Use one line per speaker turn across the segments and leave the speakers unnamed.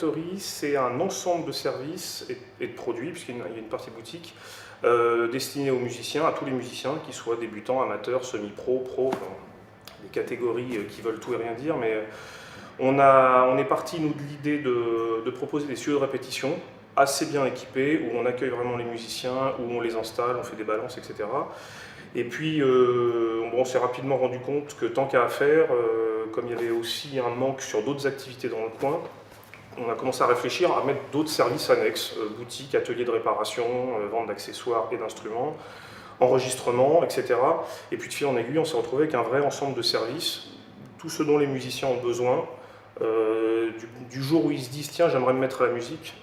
Factory, c'est un ensemble de services et de produits, puisqu'il y a une partie boutique, destinée aux musiciens, à tous les musiciens, qu'ils soient débutants, amateurs, semi-pro, pro, enfin, des catégories qui veulent tout et rien dire, mais on est parti, nous, de l'idée de proposer des studios de répétition assez bien équipés, où on accueille vraiment les musiciens, où on les installe, on fait des balances, etc. Et puis, on s'est rapidement rendu compte que tant qu'à faire, comme il y avait aussi un manque sur d'autres activités dans le coin, on a commencé à réfléchir à mettre d'autres services annexes, boutiques, ateliers de réparation, vente d'accessoires et d'instruments, enregistrement, etc. Et puis de fil en aiguille, on s'est retrouvé avec un vrai ensemble de services, tout ce dont les musiciens ont besoin, du jour où ils se disent « tiens, j'aimerais me mettre à la musique »,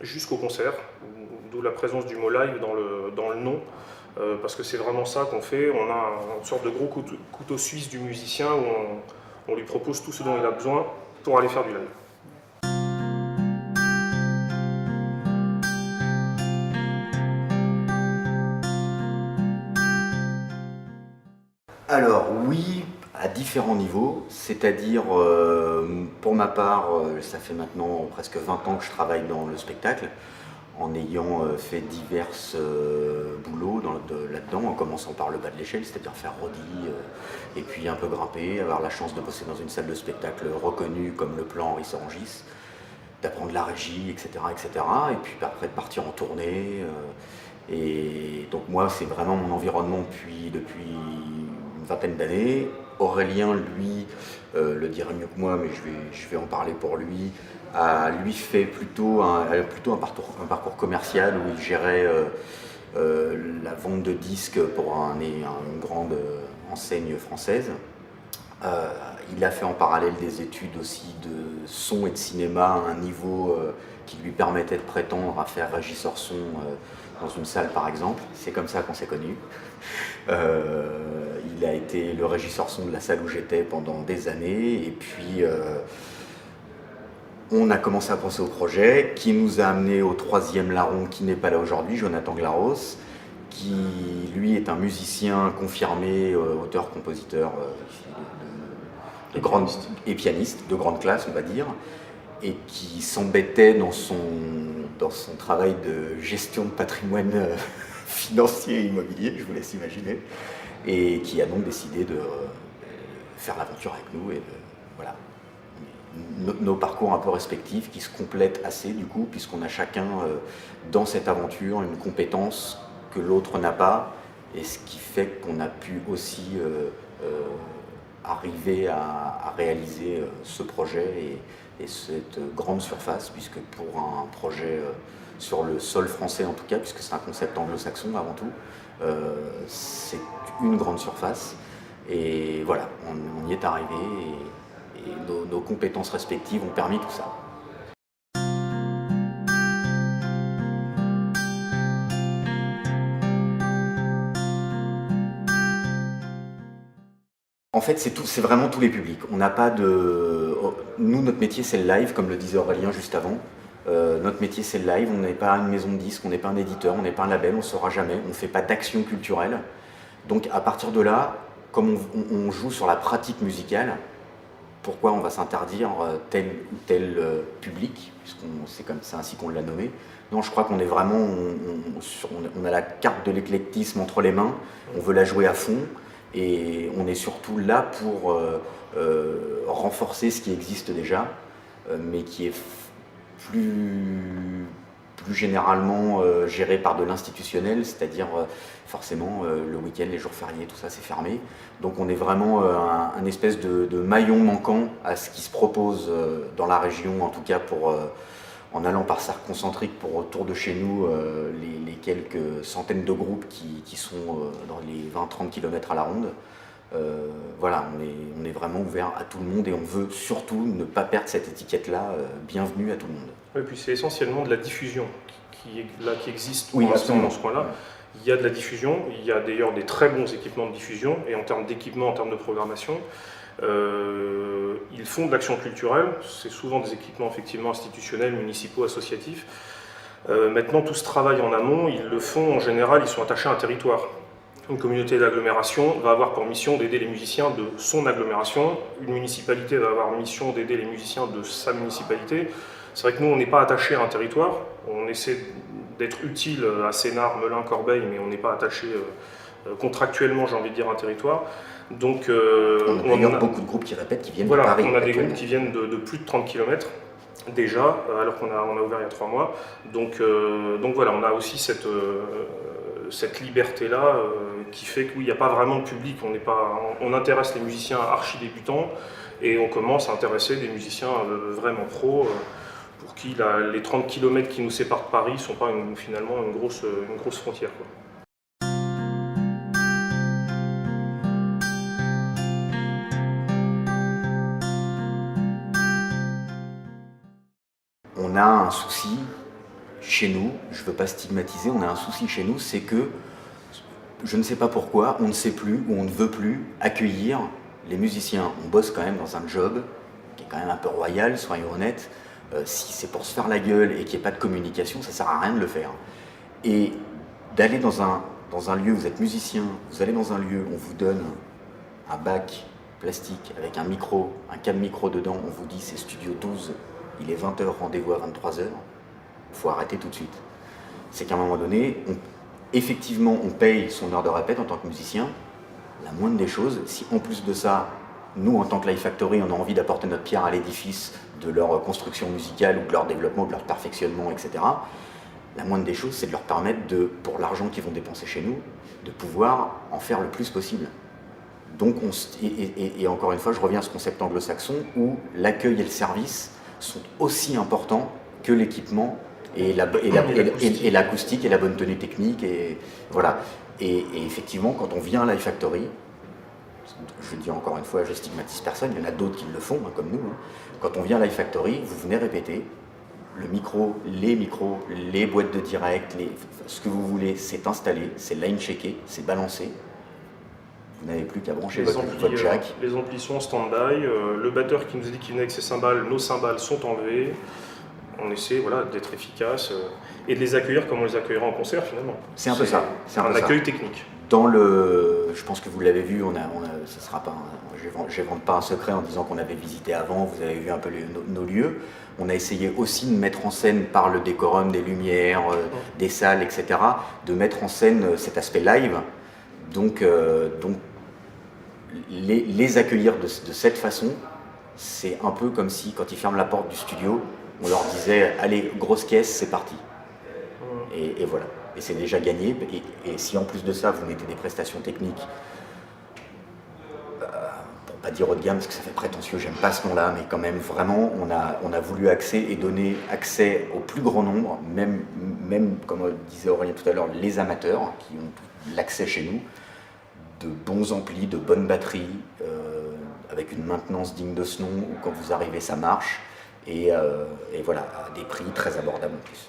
jusqu'au concert, d'où la présence du mot live dans le nom. Parce que c'est vraiment ça qu'on fait. On a une sorte de gros couteau suisse du musicien où on lui propose tout ce dont il a besoin pour aller faire du live.
Alors oui, à différents niveaux, c'est-à-dire pour ma part, ça fait maintenant presque 20 ans que je travaille dans le spectacle, en ayant fait divers boulots là-dedans, en commençant par le bas de l'échelle, c'est-à-dire faire Rodi, et puis un peu grimper, avoir la chance de bosser dans une salle de spectacle reconnue comme le Plan Henri Sorangis, d'apprendre la régie, etc., etc., et puis après de partir en tournée. Et donc moi, c'est vraiment mon environnement depuis une vingtaine d'années. Aurélien, lui, le dirait mieux que moi, mais je vais en parler pour lui, a lui fait plutôt un parcours commercial où il gérait la vente de disques pour une grande enseigne française. Il a fait en parallèle des études aussi de son et de cinéma à un niveau qui lui permettait de prétendre à faire régisseur son dans une salle par exemple. C'est comme ça qu'on s'est connus. Il a été le régisseur son de la salle où j'étais pendant des années et puis on a commencé à penser au projet qui nous a amené au troisième larron qui n'est pas là aujourd'hui, Jonathan Glaros, qui lui est un musicien confirmé, auteur-compositeur et pianiste de grande classe on va dire, et qui s'embêtait dans son travail de gestion de patrimoine financier et immobilier, je vous laisse imaginer, et qui a donc décidé de faire l'aventure avec nous et voilà. Nos parcours un peu respectifs qui se complètent assez du coup, puisqu'on a chacun dans cette aventure une compétence que l'autre n'a pas, et ce qui fait qu'on a pu aussi arriver à réaliser ce projet et cette grande surface, puisque pour un projet sur le sol français en tout cas, puisque c'est un concept anglo-saxon avant tout, c'est une grande surface, et voilà, on y est arrivé, et nos compétences respectives ont permis tout ça. En fait, c'est vraiment tous les publics. On n'a pas de... Nous, notre métier, c'est le live, comme le disait Aurélien juste avant. Notre métier, c'est le live. On n'est pas une maison de disques, on n'est pas un éditeur, on n'est pas un label, on ne saura jamais. On ne fait pas d'action culturelle. Donc, à partir de là, comme on joue sur la pratique musicale, pourquoi on va s'interdire tel ou tel public, puisque c'est ainsi qu'on l'a nommé. Non, je crois qu'on est vraiment... On a la carte de l'éclectisme entre les mains, on veut la jouer à fond. Et on est surtout là pour renforcer ce qui existe déjà, mais qui est plus généralement géré par de l'institutionnel, c'est-à-dire forcément le week-end, les jours fériés, tout ça c'est fermé. Donc on est vraiment un espèce de maillon manquant à ce qui se propose dans la région, en tout cas en allant par cercle concentrique pour autour de chez nous les quelques centaines de groupes qui sont dans les 20-30 km à la ronde. Voilà, on est vraiment ouvert à tout le monde et on veut surtout ne pas perdre cette étiquette-là, bienvenue à tout le monde.
Et puis c'est essentiellement de la diffusion qui existe
oui,
dans ce coin-là. Il y a de la diffusion, il y a d'ailleurs des très bons équipements de diffusion, et en termes d'équipement, en termes de programmation, ils font de l'action culturelle, c'est souvent des équipements effectivement institutionnels, municipaux, associatifs. Maintenant, tout ce travail en amont, ils le font en général, ils sont attachés à un territoire. Une communauté d'agglomération va avoir pour mission d'aider les musiciens de son agglomération, une municipalité va avoir mission d'aider les musiciens de sa municipalité. C'est vrai que nous, on n'est pas attaché à un territoire. On essaie d'être utile à Sénart, Melun, Corbeil, mais on n'est pas attaché contractuellement, j'ai envie de dire, à un territoire. Donc,
on a beaucoup de groupes qui répètent, qui viennent de Paris.
On a des groupes qui viennent de plus de 30 km déjà, alors qu'on a ouvert il y a 3 mois. Donc voilà, on a aussi cette liberté-là qui fait qu'il n'y a pas vraiment de public. On intéresse les musiciens archi débutants et on commence à intéresser des musiciens vraiment pros pour qui les 30 km qui nous séparent de Paris ne sont pas finalement une grosse frontière, quoi.
On a un souci chez nous, je ne veux pas stigmatiser, on a un souci chez nous, c'est que, je ne sais pas pourquoi, on ne sait plus ou on ne veut plus accueillir les musiciens. On bosse quand même dans un job qui est quand même un peu royal, soyons honnêtes. Si c'est pour se faire la gueule et qu'il n'y ait pas de communication, ça ne sert à rien de le faire. Et d'aller dans un lieu, vous êtes musicien, vous allez dans un lieu, on vous donne un bac plastique avec un micro, un câble micro dedans, on vous dit c'est Studio 12, il est 20h, rendez-vous à 23h, il faut arrêter tout de suite. C'est qu'à un moment donné, effectivement, on paye son heure de répète en tant que musicien. La moindre des choses, si en plus de ça, nous, en tant que Live Factory, on a envie d'apporter notre pierre à l'édifice de leur construction musicale ou de leur développement, de leur perfectionnement, etc., la moindre des choses, c'est de leur permettre, pour l'argent qu'ils vont dépenser chez nous, de pouvoir en faire le plus possible. Donc, et encore une fois, je reviens à ce concept anglo-saxon où l'accueil et le service sont aussi importants que l'équipement et l'acoustique et la bonne tenue technique. Et voilà. Et effectivement, quand on vient à Live Factory, je dis encore une fois, je stigmatise personne, il y en a d'autres qui le font, hein, comme nous. Hein. Quand on vient à Live Factory, vous venez répéter, le micro, les boîtes de direct, ce que vous voulez, c'est installé, c'est line-checké, c'est balancé. Vous n'avez plus qu'à brancher votre jack.
Les amplis sont en stand-by, le batteur qui nous a dit qu'il venait avec ses cymbales, nos cymbales sont enlevées. On essaie d'être efficace et de les accueillir comme on les accueillera en concert finalement.
C'est un peu ça.
C'est un accueil technique.
Je pense que vous l'avez vu, ce sera pas, je n'invente pas un secret en disant qu'on avait visité avant, vous avez vu un peu nos lieux. On a essayé aussi de mettre en scène par le décorum, des lumières, des salles, etc., de mettre en scène cet aspect live. Donc les accueillir de cette façon, c'est un peu comme si, quand ils ferment la porte du studio, on leur disait « Allez, grosse caisse, c'est parti ». Et voilà. Et c'est déjà gagné. Et si en plus de ça, vous mettez des prestations techniques, pour pas dire haut de gamme, parce que ça fait prétentieux, j'aime pas ce nom-là, mais quand même, vraiment, on a voulu donner accès au plus grand nombre, même comme disait Aurélien tout à l'heure, les amateurs, qui ont l'accès chez nous, de bons amplis, de bonnes batteries, avec une maintenance digne de ce nom, où quand vous arrivez, ça marche. Et voilà, à des prix très abordables en plus.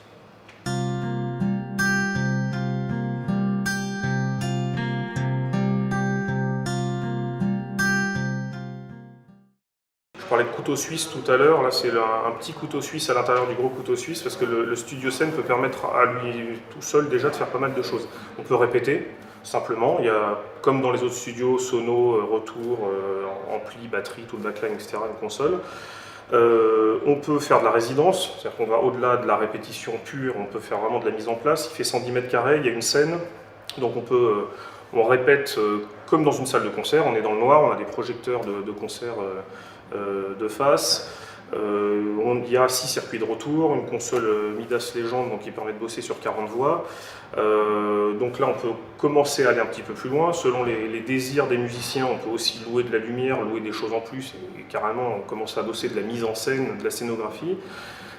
Je parlais de couteau suisse tout à l'heure, là c'est un petit couteau suisse à l'intérieur du gros couteau suisse parce que le studio scène peut permettre à lui tout seul déjà de faire pas mal de choses. On peut répéter simplement, il y a comme dans les autres studios, sono, retour, ampli, batterie, tout le backline, etc., une console. On peut faire de la résidence, c'est-à-dire qu'on va au-delà de la répétition pure, on peut faire vraiment de la mise en place. Il fait 110 mètres carrés, il y a une scène, donc on répète comme dans une salle de concert, on est dans le noir, on a des projecteurs de concert de face. Il y a 6 circuits de retour, une console Midas Legend donc, qui permet de bosser sur 40 voix. Donc là on peut commencer à aller un petit peu plus loin. Selon les désirs des musiciens, on peut aussi louer de la lumière, louer des choses en plus. Et carrément on commence à bosser de la mise en scène, de la scénographie.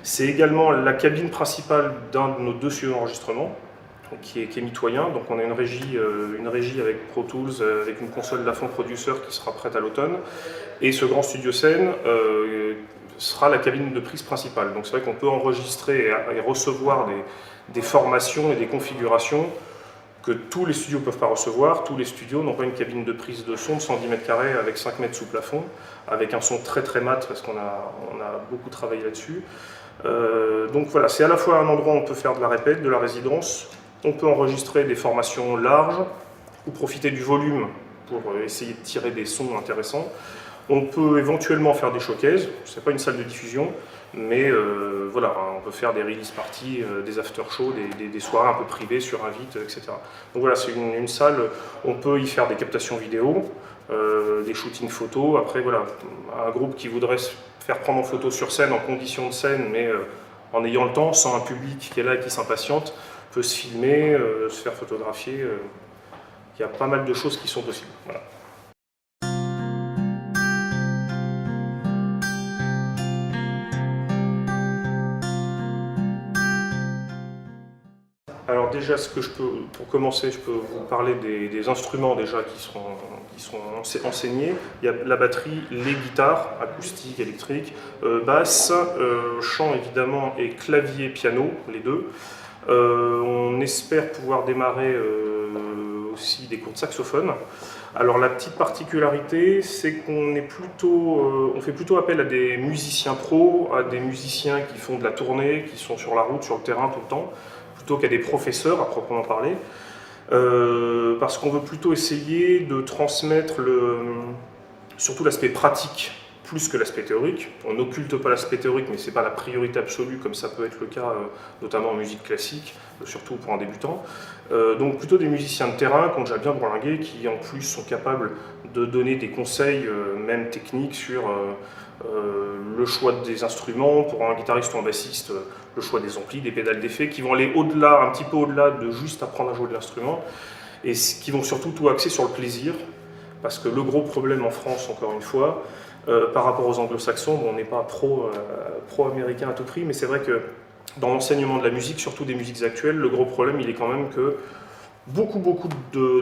C'est également la cabine principale d'un de nos 2 studios d'enregistrement qui est mitoyen. Donc on a une régie avec Pro Tools, avec une console Lafon Producer qui sera prête à l'automne. Et ce grand studio scène sera la cabine de prise principale. Donc c'est vrai qu'on peut enregistrer et recevoir des formations et des configurations que tous les studios ne peuvent pas recevoir. Tous les studios n'ont pas une cabine de prise de son de 110 mètres carrés avec 5 mètres sous plafond, avec un son très très mat parce qu'on a beaucoup travaillé là-dessus. Donc voilà, c'est à la fois un endroit où on peut faire de la répète, de la résidence, on peut enregistrer des formations larges ou profiter du volume pour essayer de tirer des sons intéressants. On peut éventuellement faire des showcases, c'est pas une salle de diffusion, mais voilà, on peut faire des release parties, des after-shows, des soirées un peu privées sur invite, etc. Donc voilà, c'est une salle, on peut y faire des captations vidéo, des shootings photos. Après voilà, un groupe qui voudrait se faire prendre en photo sur scène, en conditions de scène, mais en ayant le temps, sans un public qui est là et qui s'impatiente, peut se filmer, se faire photographier. Il y a pas mal de choses qui sont possibles. Voilà. Alors déjà, pour commencer, je peux vous parler des instruments déjà qui sont enseignés. Il y a la batterie, les guitares, acoustiques, électriques, basse, chant évidemment et clavier, piano, les deux. On espère pouvoir démarrer aussi des cours de saxophone. Alors la petite particularité, c'est qu'on on fait plutôt appel à des musiciens pros, à des musiciens qui font de la tournée, qui sont sur la route, sur le terrain tout le temps, plutôt qu'à des professeurs à proprement parler, parce qu'on veut plutôt essayer de transmettre surtout l'aspect pratique plus que l'aspect théorique. On n'occulte pas l'aspect théorique, mais ce n'est pas la priorité absolue, comme ça peut être le cas notamment en musique classique, surtout pour un débutant. Donc plutôt des musiciens de terrain qui ont déjà bien bourlingué, qui en plus sont capables de donner des conseils, même techniques, sur le choix des instruments, pour un guitariste ou un bassiste, le choix des amplis, des pédales d'effet, qui vont aller au-delà, un petit peu au-delà de juste apprendre à jouer de l'instrument, et qui vont surtout tout axer sur le plaisir, parce que le gros problème en France, encore une fois, par rapport aux anglo-saxons, on n'est pas pro-américain à tout prix, mais c'est vrai que dans l'enseignement de la musique, surtout des musiques actuelles, le gros problème, il est quand même que beaucoup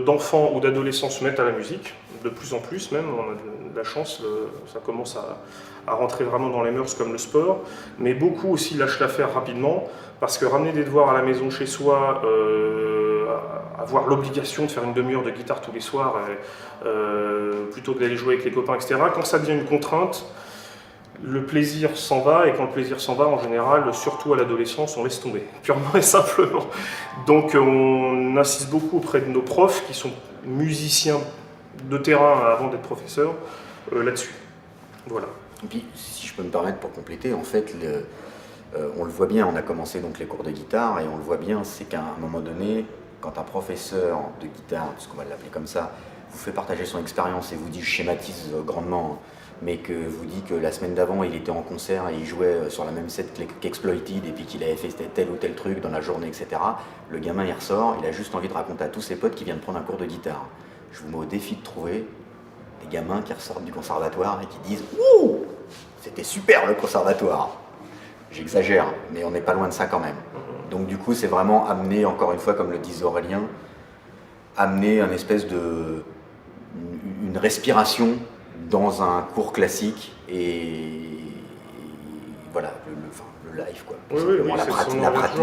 d'enfants ou d'adolescents se mettent à la musique, de plus en plus même, on a de la chance, ça commence à rentrer vraiment dans les mœurs comme le sport, mais beaucoup aussi lâchent l'affaire rapidement, parce que ramener des devoirs à la maison chez soi, avoir l'obligation de faire une demi-heure de guitare tous les soirs, plutôt que d'aller jouer avec les copains, etc., quand ça devient une contrainte, le plaisir s'en va, et quand le plaisir s'en va, en général, surtout à l'adolescence, on laisse tomber, purement et simplement. Donc on insiste beaucoup auprès de nos profs, qui sont musiciens de terrain avant d'être professeurs, là-dessus. Voilà.
Et puis, si je peux me permettre pour compléter, en fait, on le voit bien, on a commencé donc les cours de guitare, et on le voit bien, c'est qu'à un moment donné, quand un professeur de guitare, puisqu'on va l'appeler comme ça, vous fait partager son expérience et vous dit, je schématise grandement, mais que vous dit que la semaine d'avant il était en concert et il jouait sur la même set qu'Exploited et puis qu'il avait fait tel ou tel truc dans la journée, etc. Le gamin il ressort, il a juste envie de raconter à tous ses potes qu'il vient de prendre un cours de guitare. Je vous mets au défi de trouver des gamins qui ressortent du conservatoire et qui disent « Ouh, c'était super le conservatoire !» J'exagère, mais on n'est pas loin de ça quand même. Donc du coup c'est vraiment amener, encore une fois comme le disait Aurélien, amener une espèce une respiration dans un cours classique, et voilà, le live quoi.
Oui,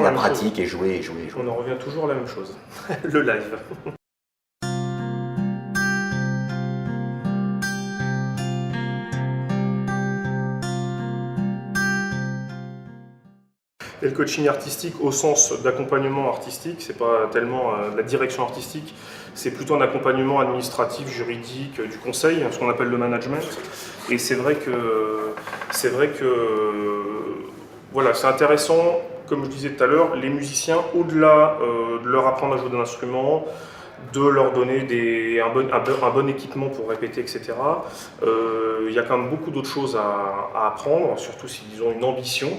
la pratique et jouer.
On en revient toujours à la même chose, le live. Et le coaching artistique au sens d'accompagnement artistique, c'est pas tellement la direction artistique, c'est plutôt un accompagnement administratif, juridique, du conseil, ce qu'on appelle le management. Et c'est vrai que voilà, c'est intéressant, comme je disais tout à l'heure, les musiciens, au-delà de leur apprendre à jouer d'un instrument, de leur donner un bon équipement pour répéter, etc. Il y a quand même beaucoup d'autres choses à apprendre, surtout s'ils ont une ambition,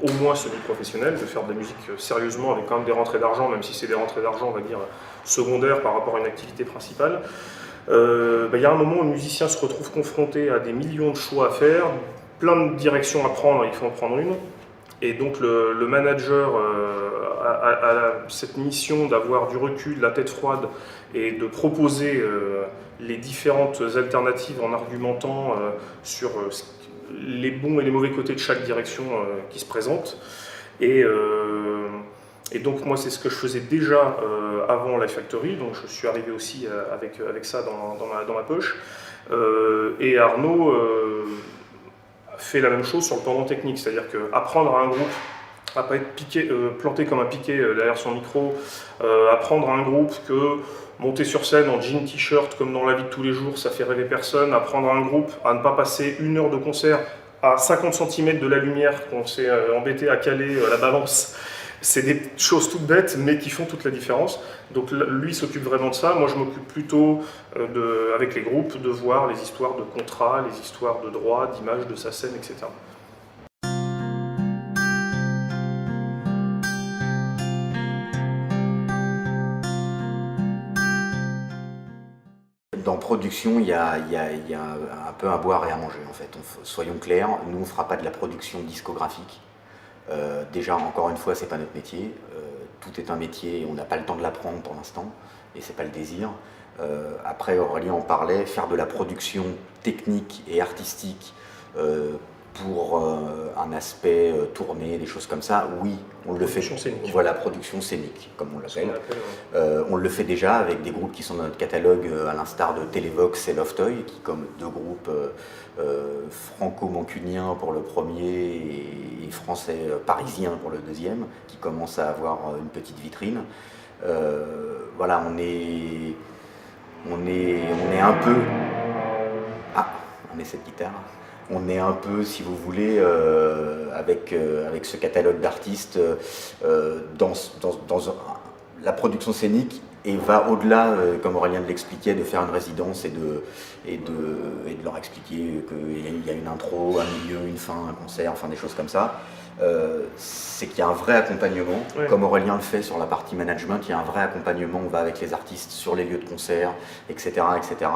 au moins semi-professionnel, de faire de la musique sérieusement avec quand même des rentrées d'argent, même si c'est des rentrées d'argent, on va dire, secondaires par rapport à une activité principale. Y a un moment où le musicien se retrouve confronté à des millions de choix à faire, plein de directions à prendre, il faut en prendre une. Et donc le manager a cette mission d'avoir du recul, la tête froide, et de proposer les différentes alternatives en argumentant sur les bons et les mauvais côtés de chaque direction qui se présente. Et donc moi c'est ce que je faisais déjà avant Live Factory, donc je suis arrivé aussi avec ça dans ma poche. Et Arnaud fait la même chose sur le pendant technique, c'est-à-dire qu'apprendre à un groupe à pas être planté comme un piqué derrière son micro, apprendre à un groupe que monter sur scène en jean t-shirt comme dans la vie de tous les jours, ça fait rêver personne. Apprendre à un groupe à ne pas passer 1 heure de concert à 50 cm de la lumière qu'on s'est embêté à caler la balance. C'est des choses toutes bêtes, mais qui font toute la différence. Donc lui s'occupe vraiment de ça. Moi, je m'occupe plutôt, avec les groupes, de voir les histoires de contrats, les histoires de droits, d'images de sa scène, etc.
Dans production, il y a un peu à boire et à manger en fait. Soyons clairs, nous on ne fera pas de la production discographique. Déjà, encore une fois, c'est pas notre métier. Tout est un métier et on n'a pas le temps de l'apprendre pour l'instant, et c'est pas le désir. Après, Aurélien en parlait, faire de la production technique et artistique pour un aspect tourné, des choses comme ça, oui, on le fait.
Production scénique.
Voilà, production scénique, comme on l'appelle.
Ouais.
On le fait déjà avec des groupes qui sont dans notre catalogue, à l'instar de Televox et Loftoy, qui comme deux groupes franco-mancuniens pour le premier et français parisien pour le deuxième, qui commencent à avoir une petite vitrine. Voilà, on est un peu... Ah, on est cette guitare. On est un peu, si vous voulez, avec ce catalogue d'artistes dans la production scénique, et va au-delà, comme Aurélien l'expliquait, de faire une résidence et de leur expliquer qu'il y a une intro, un milieu, une fin, un concert, enfin des choses comme ça. C'est qu'il y a un vrai accompagnement,
Ouais.
comme Aurélien le fait sur la partie management, il y a un vrai accompagnement, on va avec les artistes sur les lieux de concert, etc. etc.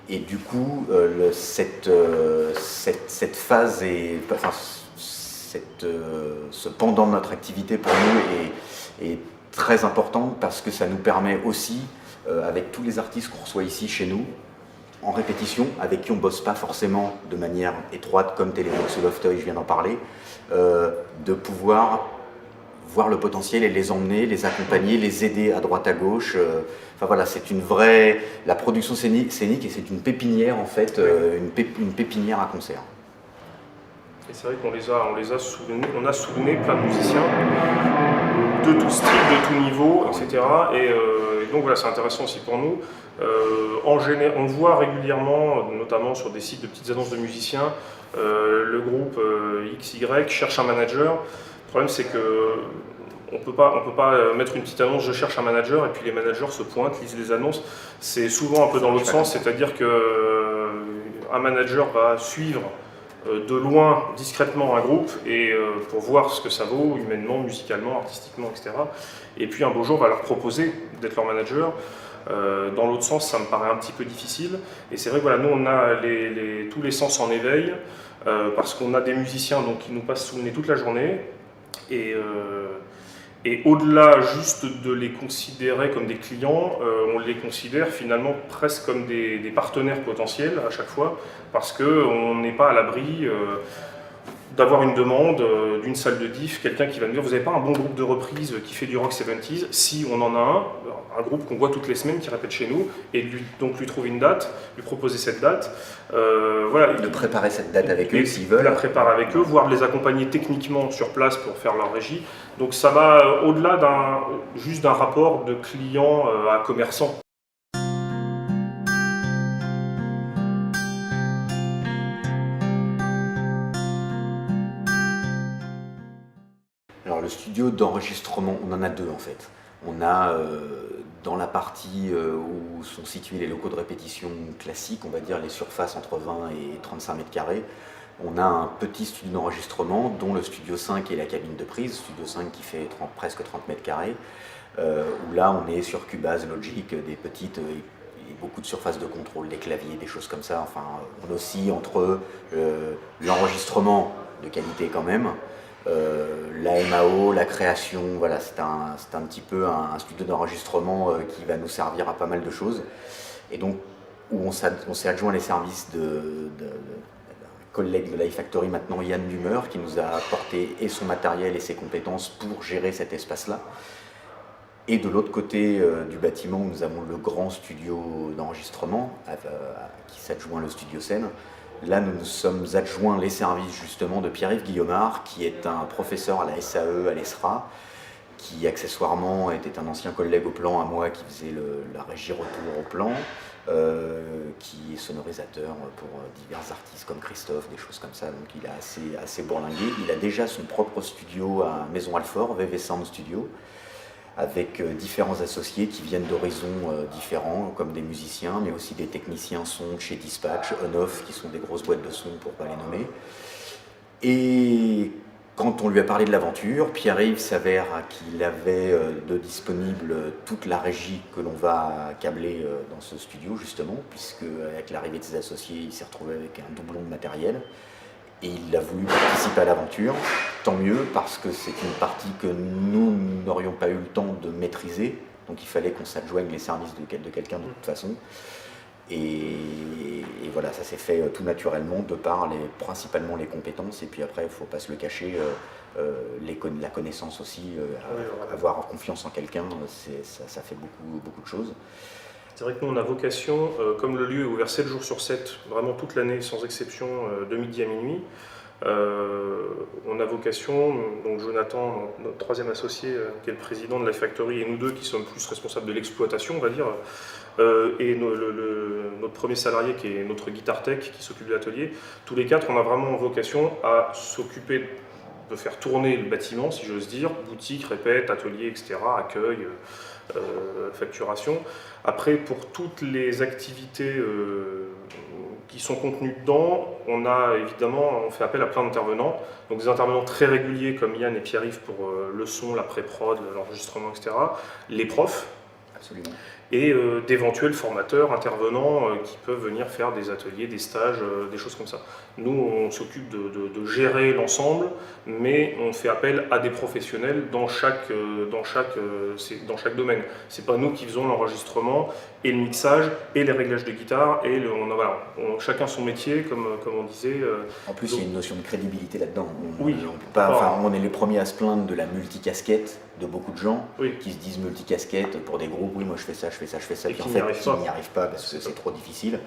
Et du coup, cette phase ce pendant de notre activité pour nous est très important, parce que ça nous permet aussi, avec tous les artistes qu'on reçoit ici chez nous, en répétition, avec qui on ne bosse pas forcément de manière étroite, comme Televox ou Loftoy, je viens d'en parler, de pouvoir voir le potentiel et les emmener, les accompagner, les aider à droite à gauche. Enfin voilà, c'est une vraie... La production scénique, et c'est une pépinière en fait, une pépinière à concert.
Et c'est vrai qu'on les a soutenus, on a soutenu plein de musiciens de tout style, de tout niveau, etc. Et donc voilà, c'est intéressant aussi pour nous. On voit régulièrement, notamment sur des sites de petites annonces de musiciens, le groupe XY cherche un manager. Le problème, c'est que on peut pas mettre une petite annonce « je cherche un manager » et puis les managers se pointent, lisent les annonces. C'est souvent un peu dans l'autre sens, c'est-à-dire qu'un manager va suivre de loin, discrètement, un groupe et pour voir ce que ça vaut humainement, musicalement, artistiquement, etc. Et puis un beau jour va leur proposer d'être leur manager. Dans l'autre sens, ça me paraît un petit peu difficile. Et c'est vrai que voilà, nous, on a tous les sens en éveil, parce qu'on a des musiciens donc, qui nous passent sous le nez toute la journée. Et au-delà juste de les considérer comme des clients, on les considère finalement presque comme des partenaires potentiels à chaque fois, parce qu'on n'est pas à l'abri d'avoir une demande d'une salle de diff, quelqu'un qui va nous dire « vous n'avez pas un bon groupe de reprise qui fait du rock 70s ?» Si on en a un groupe qu'on voit toutes les semaines qui répète chez nous, et donc lui trouver une date, lui proposer cette date. Voilà,
de préparer cette date avec eux s'ils veulent.
La préparer avec eux, voire de les accompagner techniquement sur place pour faire leur régie. Donc ça va au-delà juste d'un rapport de client à commerçant.
Alors le studio d'enregistrement, on en a deux en fait. On a dans la partie où sont situés les locaux de répétition classiques, on va dire les surfaces entre 20 et 35 mètres carrés, on a un petit studio d'enregistrement dont le studio 5 est la cabine de prise, studio 5 qui fait presque 30 mètres carrés, où là on est sur Cubase, Logic, des petites... et beaucoup de surfaces de contrôle, des claviers, des choses comme ça. Enfin, on oscille entre l'enregistrement de qualité quand même, la MAO, la création, voilà, c'est un petit peu un studio d'enregistrement qui va nous servir à pas mal de choses. Et donc, où on s'est adjoint les services d'un collègue de Live Factory maintenant, Yann Dumeur, qui nous a apporté et son matériel et ses compétences pour gérer cet espace-là. Et de l'autre côté du bâtiment, nous avons le grand studio d'enregistrement qui s'adjoint le studio scène, Là, nous nous sommes adjoints les services justement de Pierre-Yves Guillaumard, qui est un professeur à la SAE, à l'ESRA, qui accessoirement était un ancien collègue au plan à moi, qui faisait la régie retour au plan, qui est sonorisateur pour divers artistes comme Christophe, des choses comme ça, donc il est assez bourlingué. Il a déjà son propre studio à Maison Alfort, VV Sound Studio, avec différents associés qui viennent d'horizons différents, comme des musiciens, mais aussi des techniciens son chez Dispatch, On-Off, qui sont des grosses boîtes de son pour ne pas les nommer. Et quand on lui a parlé de l'aventure, Pierre-Yves s'avère qu'il avait de disponible toute la régie que l'on va câbler dans ce studio, justement, puisque avec l'arrivée de ses associés, il s'est retrouvé avec un doublon de matériel. Et il a voulu participer à l'aventure, tant mieux, parce que c'est une partie que nous n'aurions pas eu le temps de maîtriser, donc il fallait qu'on s'adjoigne les services de quelqu'un de toute façon. Et voilà, ça s'est fait tout naturellement, de par principalement les compétences, et puis après, il ne faut pas se le cacher, la connaissance aussi, avoir confiance en quelqu'un, ça fait beaucoup de choses.
C'est vrai que nous, on a vocation, comme le lieu est ouvert 7 jours sur 7, vraiment toute l'année, sans exception, de midi à minuit, on a vocation, donc Jonathan, notre troisième associé, qui est le président de la Factory, et nous deux qui sommes plus responsables de l'exploitation, on va dire, et notre premier salarié qui est notre guitar tech, qui s'occupe de l'atelier, tous les quatre, on a vraiment vocation à s'occuper de faire tourner le bâtiment, si j'ose dire, boutique, répète, atelier, etc., accueil, facturation. Après, pour toutes les activités qui sont contenues dedans, on fait appel à plein d'intervenants, donc des intervenants très réguliers comme Yann et Pierre-Yves pour le son, la pré-prod, l'enregistrement, etc., les profs,
absolument,
et d'éventuels formateurs, intervenants qui peuvent venir faire des ateliers, des stages, des choses comme ça. Nous, on s'occupe de gérer l'ensemble, mais on fait appel à des professionnels dans chaque domaine. C'est pas nous qui faisons l'enregistrement et le mixage et les réglages de guitare, et chacun son métier, comme on disait.
En plus, il y a une notion de crédibilité là-dedans. On est les premiers à se plaindre de la multicasquette de beaucoup de gens qui se disent multicasquette pour des groupes, oui, moi je fais ça, et puis en fait, ils n'y arrivent pas parce que c'est trop difficile.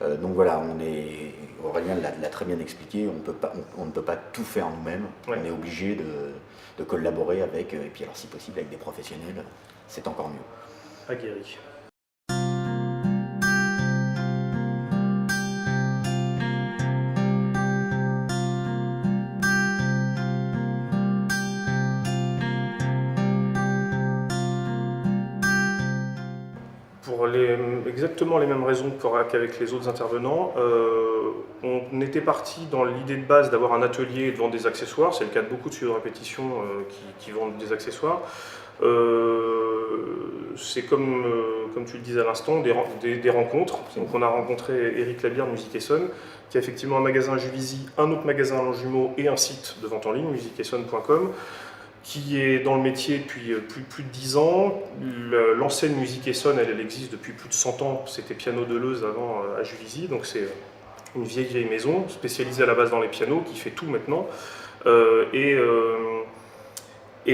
Donc voilà, Aurélien l'a très bien expliqué, on ne peut pas tout faire nous-mêmes, on est obligé de collaborer avec, et puis alors si possible avec des professionnels, c'est encore mieux.
Aguerri. Pour exactement les mêmes raisons qu'avec les autres intervenants, on était parti dans l'idée de base d'avoir un atelier et de vendre des accessoires. C'est le cas de beaucoup de studios de répétition qui vendent des accessoires. C'est comme tu le disais à l'instant, des rencontres. Donc on a rencontré Eric Labire de Musique Essonne, qui a effectivement un magasin à Juvisy, un autre magasin à Longjumeau et un site de vente en ligne, musiqueessonne.com, qui est dans le métier depuis plus de 10 ans. L'enseigne Musique Essonne, elle existe depuis plus de 100 ans. C'était Piano Deleuze avant à Juvisy, donc c'est une vieille maison spécialisée à la base dans les pianos, qui fait tout maintenant. Et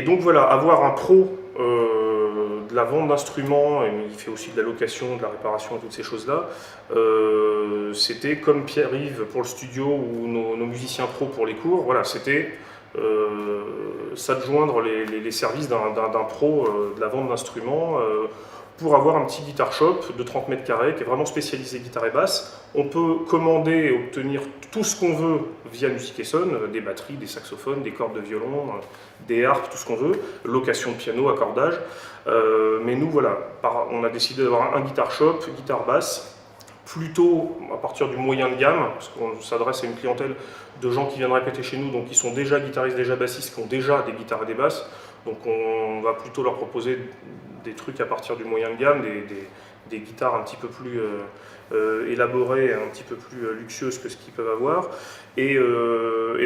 donc voilà, avoir un pro de la vente d'instruments, mais il fait aussi de la location, de la réparation, toutes ces choses-là, c'était comme Pierre-Yves pour le studio ou nos musiciens pros pour les cours, voilà, c'était s'adjoindre les services d'un pro de la vente d'instruments pour avoir un petit guitar shop de 30 mètres carrés qui est vraiment spécialisé guitare et basse. On peut commander et obtenir tout ce qu'on veut via Musique Essonne, des batteries, des saxophones, des cordes de violon, des harpes, tout ce qu'on veut, location de piano, accordage. Mais nous, voilà, on a décidé d'avoir un guitar shop, guitare basse, plutôt à partir du moyen de gamme, parce qu'on s'adresse à une clientèle de gens qui viennent répéter chez nous, donc qui sont déjà guitaristes, déjà bassistes, qui ont déjà des guitares et des basses. Donc on va plutôt leur proposer des trucs à partir du moyen de gamme, des guitares un petit peu plus élaborées, un petit peu plus luxueuses que ce qu'ils peuvent avoir. Et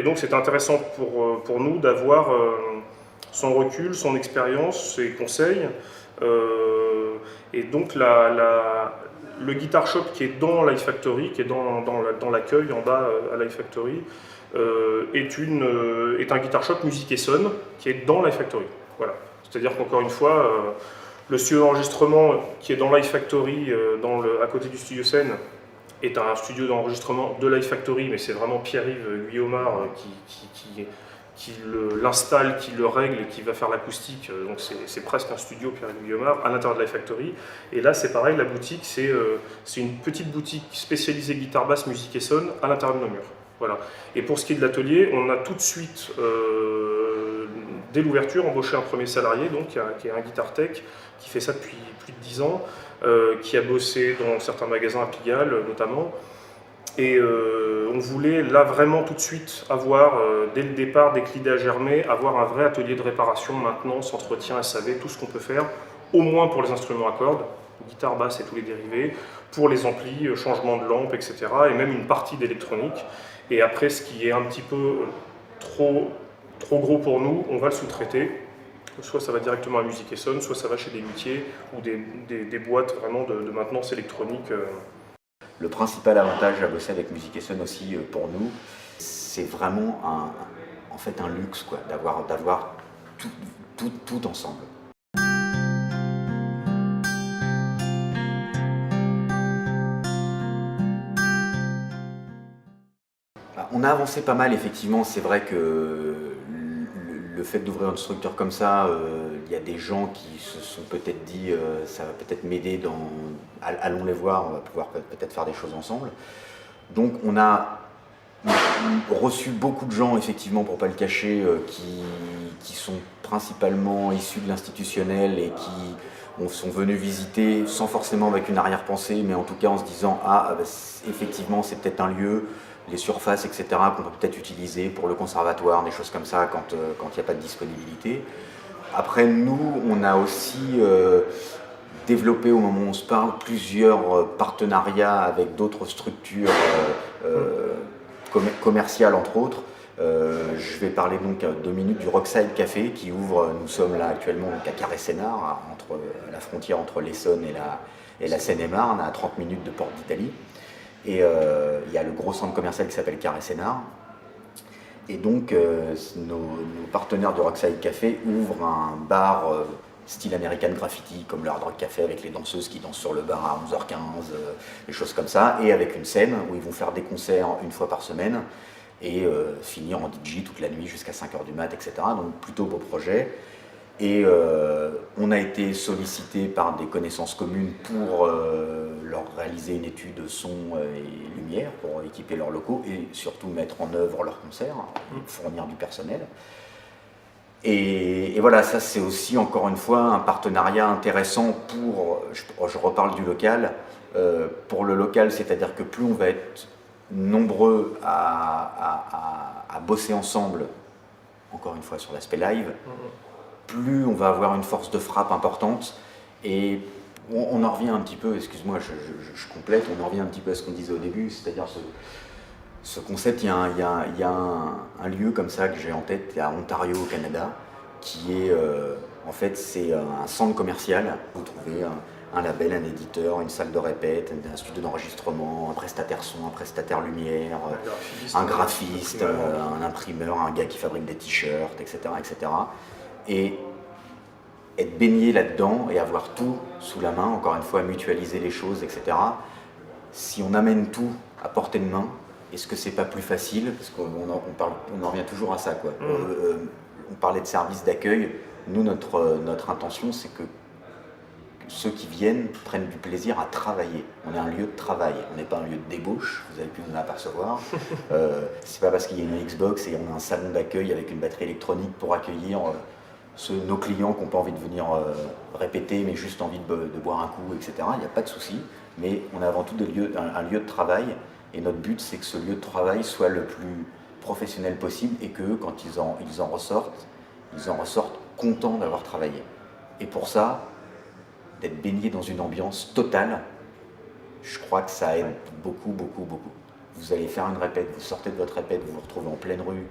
donc c'est intéressant pour nous d'avoir son recul, son expérience, ses conseils. Et donc le Guitar Shop qui est dans Live Factory, qui est dans l'accueil en bas à Live Factory, est un Guitar Shop Musique Essonne qui est dans Live Factory. Voilà. C'est-à-dire qu'encore une fois, le studio d'enregistrement qui est dans Live Factory, à côté du studio scène, est un studio d'enregistrement de Live Factory, mais c'est vraiment Pierre-Yves Guillaumard qui l'installe, qui le règle et qui va faire l'acoustique. Donc c'est presque un studio Pierre-Yves Guillaumard à l'intérieur de Live Factory. Et là c'est pareil, la boutique c'est une petite boutique spécialisée guitare basse, musique et son à l'intérieur de nos murs. Voilà. Et pour ce qui est de l'atelier, on a tout de suite, dès l'ouverture, embauché un premier salarié, donc, qui est un guitar tech, qui fait ça depuis plus de 10 ans, qui a bossé dans certains magasins à Pigalle notamment. Et on voulait là vraiment tout de suite avoir, dès le départ, dès que l'idée a germé, avoir un vrai atelier de réparation, maintenance, entretien, SAV, tout ce qu'on peut faire, au moins pour les instruments à cordes, guitare basse et tous les dérivés, pour les amplis, changement de lampe, etc. Et même une partie d'électronique. Et après, ce qui est un petit peu trop gros pour nous, on va le sous-traiter. Soit ça va directement à Musique et Son, soit ça va chez des luthiers ou des boîtes vraiment de maintenance électronique.
Le principal avantage à bosser avec Musique et Son aussi pour nous, c'est vraiment en fait un luxe quoi, d'avoir tout ensemble. On a avancé pas mal effectivement, c'est vrai que le fait d'ouvrir un structure comme ça, il y a des gens qui se sont peut-être dit ça va peut-être m'aider allons les voir, on va pouvoir peut-être faire des choses ensemble. Donc on a reçu beaucoup de gens effectivement, pour pas le cacher, qui sont principalement issus de l'institutionnel et qui sont venus visiter sans forcément avec une arrière-pensée, mais en tout cas en se disant effectivement c'est peut-être un lieu, les surfaces, etc., qu'on peut peut-être utiliser pour le conservatoire, des choses comme ça, quand il n'y a pas de disponibilité. Après, nous, on a aussi développé, au moment où on se parle, plusieurs partenariats avec d'autres structures commerciales, entre autres. Je vais parler donc 2 minutes du Rockside Café qui ouvre, nous sommes là actuellement donc à Carré-Sénart, entre la frontière entre l'Essonne et la Seine-et-Marne, à 30 minutes de Porte d'Italie. Et il y a le gros centre commercial qui s'appelle Carré-Sénart. Et donc nos partenaires de Rockside Café ouvrent un bar style American Graffiti, comme le Hard Rock Café, avec les danseuses qui dansent sur le bar à 11h15, des choses comme ça, et avec une scène où ils vont faire des concerts une fois par semaine et finir en DJ toute la nuit jusqu'à 5h du mat, etc. Donc plutôt beau projet. Et on a été sollicité par des connaissances communes pour leur réaliser une étude son et lumière, pour équiper leurs locaux et surtout mettre en œuvre leurs concerts, fournir du personnel. Et voilà, ça c'est aussi encore une fois un partenariat intéressant pour, je reparle du local, pour le local, c'est-à-dire que plus on va être nombreux à bosser ensemble, encore une fois sur l'aspect live, plus on va avoir une force de frappe importante. Et on en revient un petit peu, excuse-moi, je complète, on en revient un petit peu à ce qu'on disait au début, c'est-à-dire ce concept, il y a un lieu comme ça que j'ai en tête à Ontario au Canada, qui est, en fait, c'est un centre commercial. Vous trouvez un label, un éditeur, une salle de répète, un studio d'enregistrement, un prestataire son, un prestataire lumière, un graphiste, un imprimeur, un gars qui fabrique des t-shirts, etc., etc. Et être baigné là-dedans et avoir tout sous la main, encore une fois, mutualiser les choses, etc. Si on amène tout à portée de main, est-ce que c'est pas plus facile? Parce qu'on en revient toujours à ça, quoi. On parlait de service d'accueil. Nous, notre intention, c'est que ceux qui viennent prennent du plaisir à travailler. On est un lieu de travail, on n'est pas un lieu de débauche, vous avez pu nous en apercevoir. C'est pas parce qu'il y a une Xbox et on a un salon d'accueil avec une batterie électronique pour accueillir nos clients qui n'ont pas envie de venir répéter, mais juste envie de boire un coup, etc. Il n'y a pas de souci, mais on a avant tout un lieu de travail, et notre but, c'est que ce lieu de travail soit le plus professionnel possible, et qu'eux, quand ils en ressortent contents d'avoir travaillé. Et pour ça, d'être baigné dans une ambiance totale, je crois que ça aide beaucoup, beaucoup, beaucoup. Vous allez faire une répète, vous sortez de votre répète, vous vous retrouvez en pleine rue,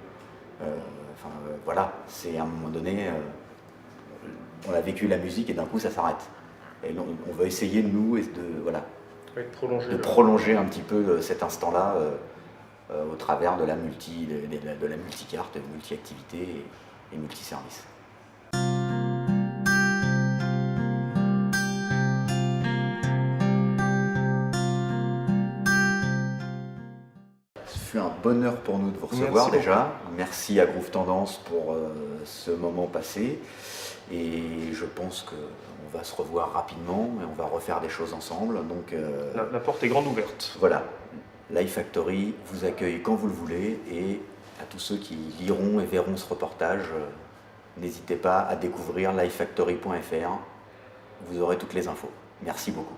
voilà, c'est à un moment donné, on a vécu la musique et d'un coup ça s'arrête. Et on va essayer, nous, de prolonger un petit peu cet instant-là au travers de la multicarte, multi-activité et multi-service. bonheur pour nous de vous recevoir déjà. Merci à Groove Tendance pour ce moment passé. Et je pense qu'on va se revoir rapidement et on va refaire des choses ensemble. Donc,
la porte est grande ouverte.
Voilà, Live Factory vous accueille quand vous le voulez. Et à tous ceux qui liront et verront ce reportage, n'hésitez pas à découvrir livefactory.fr. Vous aurez toutes les infos. Merci beaucoup.